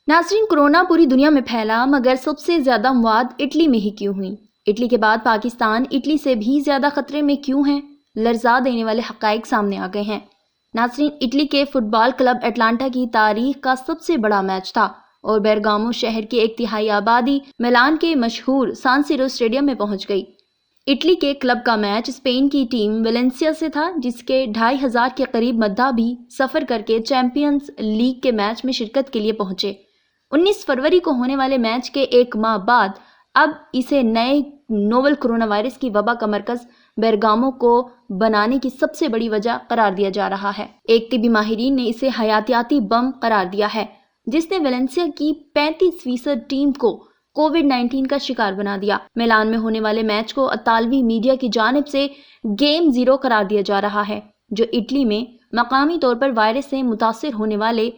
नाज़रीन, कोरोना पूरी दुनिया में फैला, मगर सबसे ज्यादा मौत इटली में ही क्यों हुई? इटली के बाद पाकिस्तान इटली से भी ज्यादा खतरे में क्यों है? लर्जा देने वाले हकाइक सामने आ गए हैं। नाज़रीन, इटली के फुटबॉल क्लब एटलांटा की तारीख का सबसे बड़ा मैच था और बेरगामो शहर की 1/3 आबादी मिलान के मशहूर सान सिरो स्टेडियम में पहुंच गई। इटली के क्लब का मैच स्पेन की टीम वेलेंसिया से था, जिसके 2500 के करीब मद्दा भी सफर करके चैंपियंस लीग के मैच में शिरकत के लिए पहुंचे। 19 फरवरी को होने वाले मैच के एक माह बाद अब इसे नए नोवल कोरोना वायरस की वबा का मरकज बेरगामो को बनाने की सबसे बड़ी वजह करार दिया जा रहा है। एक तिबी माहिरीन ने इसे हयातियाती बम करार दिया है, जिसने वेलेंसिया की 35% टीम को कोविड-19 का शिकार बना दिया। मिलान में होने वाले मैच को इतालवी मीडिया की जानिब से गेम 0 करार दिया जा रहा है, जो इटली में मकामी तौर पर वायरस से मुतासिर होने वाले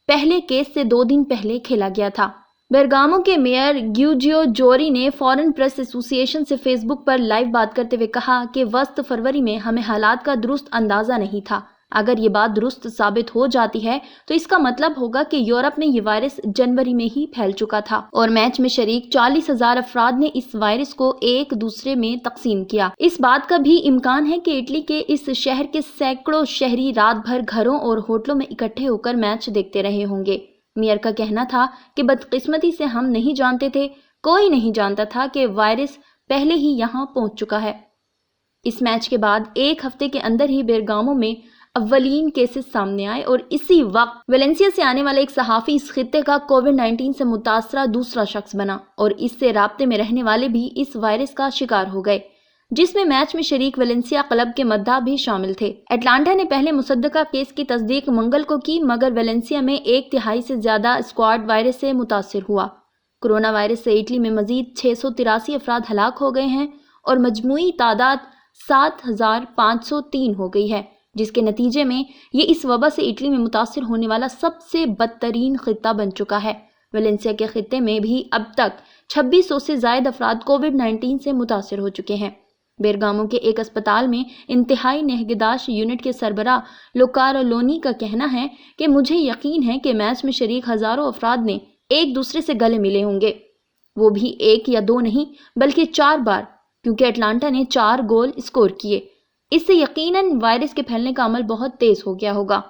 पहले केस से 2 दिन पहले खेला गया था। बेरगामो के मेयर ग्यूजियो जोरी ने फॉरेन प्रेस एसोसिएशन से फेसबुक पर लाइव बात करते हुए कहा कि वस्त फरवरी में हमें हालात का दुरुस्त अंदाजा नहीं था। अगर ये बात दुरुस्त साबित हो जाती है तो इसका मतलब होगा कि यूरोप में ये वायरस जनवरी में ही फैल चुका था और मैच में शरीक 40,000 अफराद ने इस वायरस को एक दूसरे में तकसीम किया। इस बात का भी इम्कान है कि इटली के इस शहर के सैकड़ों शहरी रात भर घरों और होटलों में इकट्ठे होकर मैच देखते रहे होंगे। मेयर का कहना था कि बदकिस्मती से हम नहीं जानते थे, कोई नहीं जानता था कि वायरस पहले ही यहाँ पहुंच चुका है। इस मैच के बाद एक हफ्ते के अंदर ही बेरगामो में अव्वलीन केसेस सामने आए और इसी वक्त वेलेंसिया से आने वाला एक सहाफी इस खित्ते का कोविड-19 से मुतासरा दूसरा शख्स बना और इससे राब्ते में रहने वाले भी इस वायरस का शिकार हो गए, जिसमें मैच में शरीक वेलेंसिया क्लब के मद्दा भी शामिल थे। एटलांटा ने पहले मुसद्दका केस की तस्दीक मंगल को की, मगर वेलेंसिया में 1/3 से ज्यादा स्क्वाड वायरस से मुतासिर हुआ। कोरोना वायरस से इटली में मजीद 683 अफराद हलाक हो गए हैं और मजमूई तादाद 7,503 हो गई है, जिसके नतीजे में ये इस वबा से इटली में मुतासिर होने वाला सबसे बदतरीन खित्ता बन चुका है। वेलेंसिया के खित्ते में भी अब तक 2600 से ज्यादा अफराद कोविड-19 से मुतासिर हो चुके हैं। बेरगामो के एक अस्पताल में इंतहाई निगहदाश्त यूनिट के सरबराह लोकारोलोनी का कहना है कि मुझे यकीन है कि मैच में शरीक हजारों अफराद ने एक दूसरे से गले मिले होंगे, वो भी 1 या 2 नहीं बल्कि 4 बार, क्योंकि एटलांटा ने 4 गोल स्कोर किए। इससे यकीनन वायरस के फैलने का अमल बहुत तेज हो गया होगा।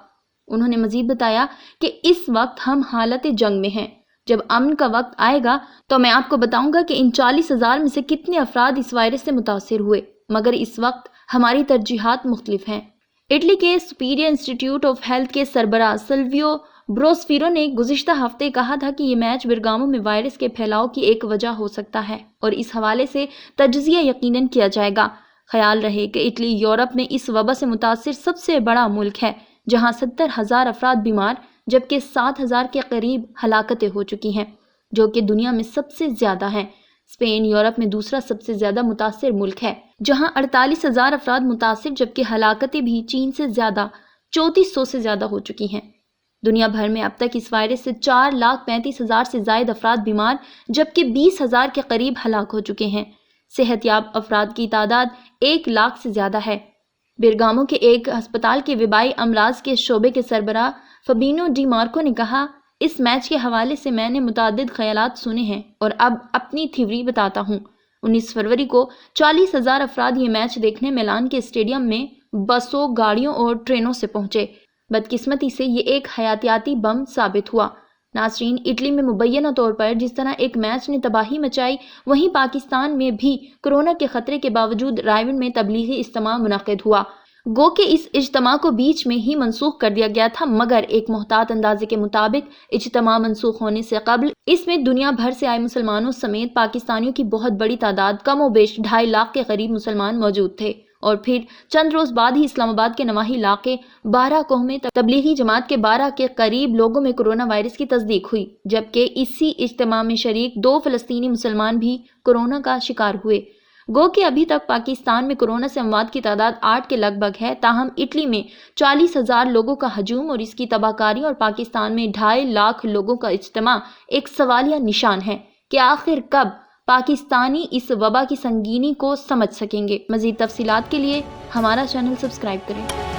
उन्होंने मजीद बताया कि इस वक्त हम हालत जंग में हैं। जब अमन का वक्त आएगा तो मैं आपको बताऊंगा कि इन 40,000 में से कितने अफराद इस वायरस से मुतासिर हुए, मगर इस वक्त हमारी तरजीहात मुख्तलिफ हैं। इटली के सुपीरियर इंस्टीट्यूट ऑफ हेल्थ के सरबराह सिल्वियो ब्रोस्फीरो ने गुज़िश्ता हफ्ते कहा था कि ये मैच बेरगामो में वायरस के फैलाव की एक वजह हो सकता है और इस हवाले से तज्ज़िया यकीनन किया जाएगा। ख्याल रहे कि इटली यूरोप में इस वबा से मुतासिर सबसे बड़ा मुल्क है, जहां 70,000 अफराद बीमार जबकि 7,000 के करीब हलाकतें हो चुकी हैं, जो कि दुनिया में सबसे ज्यादा हैं। स्पेन यूरोप में दूसरा सबसे ज्यादा मुतासिर मुल्क है, जहां 48,000 अफराद मुतासिर, जबकि हलाकतें भी चीन से ज्यादा 3400 से ज्यादा हो चुकी हैं। दुनिया भर में अब तक इस वायरस से 4,35,000 से ज्यादा अफराद बीमार जबकि 20,000 के करीब हलाक हो चुके हैं। सेहतयाब अफराद की तादाद 1 लाख से ज्यादा है। बेरगामो के एक अस्पताल के वबाई अमराज के शोबे के सरबराह फबीनो डी मार्को ने कहा, इस मैच के हवाले से मैंने मुतादिद ख्यालात सुने हैं और अब अपनी थ्योरी बताता हूँ। 19 फरवरी को 40,000 अफराद ये मैच देखने मिलान के स्टेडियम में बसों, गाड़ियों और ट्रेनों से पहुंचे। बदकिस्मती से ये एक हयातियाती बम साबित हुआ। नाज़रीन, इटली में मुबैना तौर पर जिस तरह एक मैच ने तबाही मचाई, वहीं पाकिस्तान में भी कोरोना के खतरे के बावजूद रायवन में तबलीगी इज्तिमा मुनक़िद हुआ। गो के इस इज्तिमा को बीच में ही मनसूख कर दिया गया था, मगर एक मुहतात अंदाजे के मुताबिक इज्तिमा मनसूख होने से कबल इसमें दुनिया भर से आए मुसलमानों समेत पाकिस्तानियों की बहुत बड़ी तादाद, कमोबेश 2.5 लाख के करीब मुसलमान मौजूद थे और फिर चंद रोज बाद ही इस्लामाबाद के नवाही इलाके 12 कोह में तबलीगी जमात के 12 के करीब लोगों में कोरोना वायरस की तस्दीक हुई, जबकि इसी इज्तिमा में शरीक 2 फलस्तीनी मुसलमान भी कोरोना का शिकार हुए। गो कि अभी तक पाकिस्तान में कोरोना से अमवात की तादाद 8 के लगभग है, ताहम इटली में 40,000 लोगों का हजूम और इसकी तबाहकारी और पाकिस्तान में 2.5 लाख लोगों का इज्तिमा एक सवालिया निशान है कि आखिर कब पाकिस्तानी इस वबा की संगीनी को समझ सकेंगे। मज़ीद तफसीलात के लिए हमारा चैनल सब्सक्राइब करें।